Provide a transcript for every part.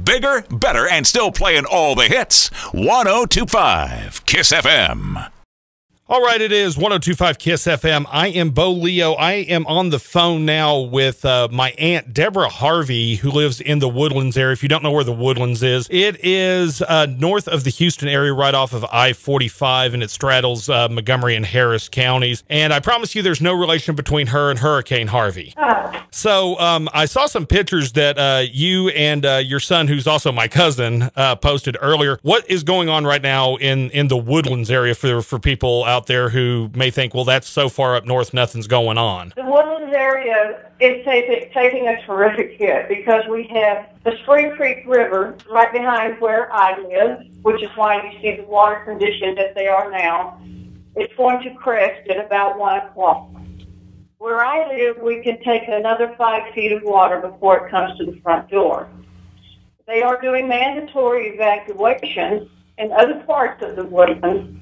Bigger, better, and still playing all the hits. 102.5 Kiss FM. All right, it is 102.5 Kiss FM. I am Boleo. I am on the phone now with my Aunt Deborah Harvey, who lives in the Woodlands area. If you don't know where the Woodlands is, it is north of the Houston area, right off of I-45, and it straddles Montgomery and Harris counties. And I promise you there's no relation between her and Hurricane Harvey. So I saw some pictures that you and your son, who's also my cousin, posted earlier. What is going on right now in the Woodlands area for people out there who may think, well, that's so far up north, nothing's going on? The Woodlands area is taking a terrific hit because we have the Spring Creek River right behind where I live, which is why you see the water conditions as they are now. It's going to crest at about 1 o'clock. Where I live, we can take another 5 feet of water before it comes to the front door. They are doing mandatory evacuations in other parts of the Woodlands.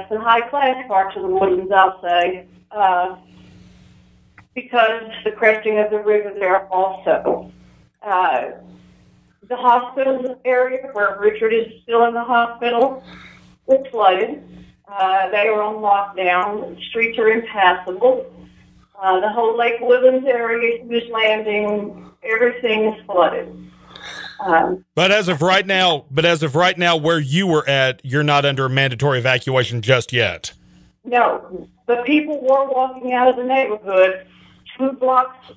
Some high-class parts of the Woodlands, I'll say, because the cresting of the river there also. The hospital area where Richard is still in the hospital is flooded. They are on lockdown. The streets are impassable. The whole Lake Woodlands area, Hughes Landing, everything is flooded. But as of right now, where you were at, you're not under a mandatory evacuation just yet. No, but people were walking out of the neighborhood 2 blocks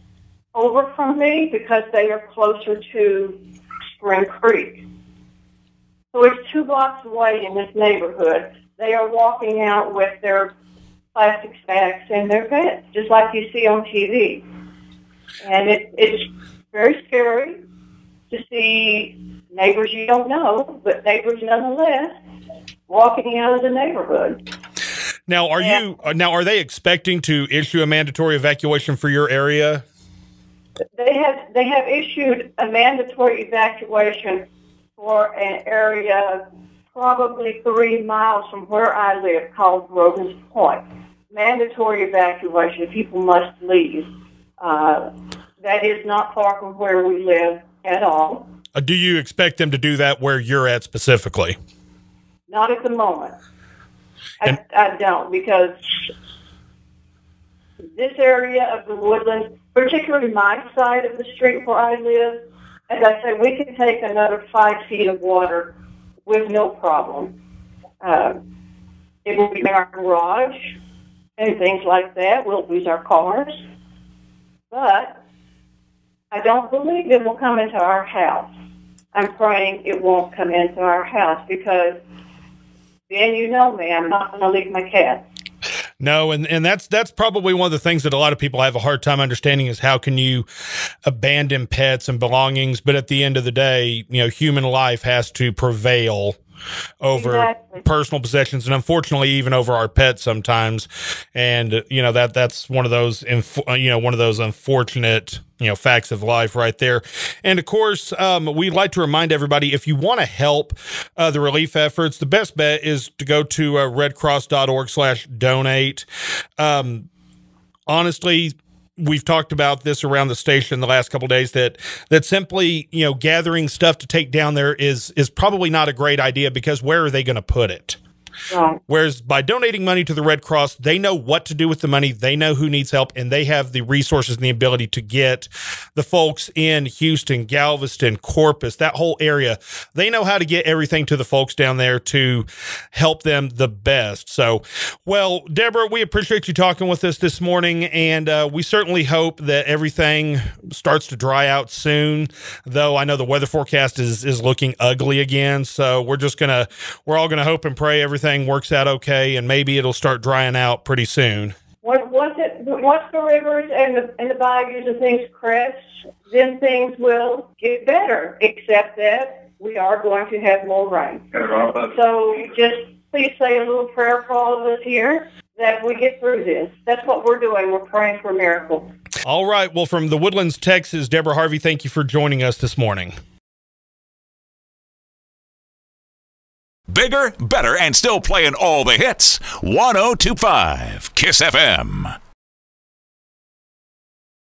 over from me because they are closer to Spring Creek. So it's 2 blocks away in this neighborhood. They are walking out with their plastic bags in their beds, just like you see on TV. And it's very scary to see neighbors you don't know, but neighbors nonetheless, walking out of the neighborhood. Now, are they expecting to issue a mandatory evacuation for your area? They have issued a mandatory evacuation for an area probably 3 miles from where I live called Grogan's Point. Mandatory evacuation. People must leave. That is not far from where we live at all. Do you expect them to do that where you're at specifically? Not at the moment. I don't, because this area of the Woodlands, particularly my side of the street where I live, as I say, we can take another 5 feet of water with no problem. It will be in our garage and things like that. We'll lose our cars. But I don't believe it will come into our house. I'm praying it won't come into our house because then you know me, I'm not going to leave my cats. No, and that's probably one of the things that a lot of people have a hard time understanding is how can you abandon pets and belongings, but at the end of the day, you know, human life has to prevail over personal possessions, and unfortunately even over our pets sometimes. And you know, that's one of those unfortunate facts of life right there. And of course, we'd like to remind everybody, if you want to help the relief efforts, the best bet is to go to redcross.org/donate. Honestly, we've talked about this around the station the last couple of days that simply, gathering stuff to take down there is probably not a great idea, because where are they going to put it? Right. Whereas by donating money to the Red Cross, they know what to do with the money. They know who needs help, and they have the resources and the ability to get the folks in Houston, Galveston, Corpus, that whole area. They know how to get everything to the folks down there to help them the best. So, well, Deborah, we appreciate you talking with us this morning, and we certainly hope that everything starts to dry out soon, though I know the weather forecast is looking ugly again. So we're all gonna hope and pray everything works out okay, and maybe it'll start drying out pretty soon. Once the rivers and the bayous and things crest, then things will get better, except that we are going to have more rain. So just please say a little prayer for all of us here that we get through this. That's what we're doing. We're praying for miracles. All right. Well, from the Woodlands, Texas, Deborah Harvey, thank you for joining us this morning. Bigger, better, and still playing all the hits. 102.5 Kiss FM.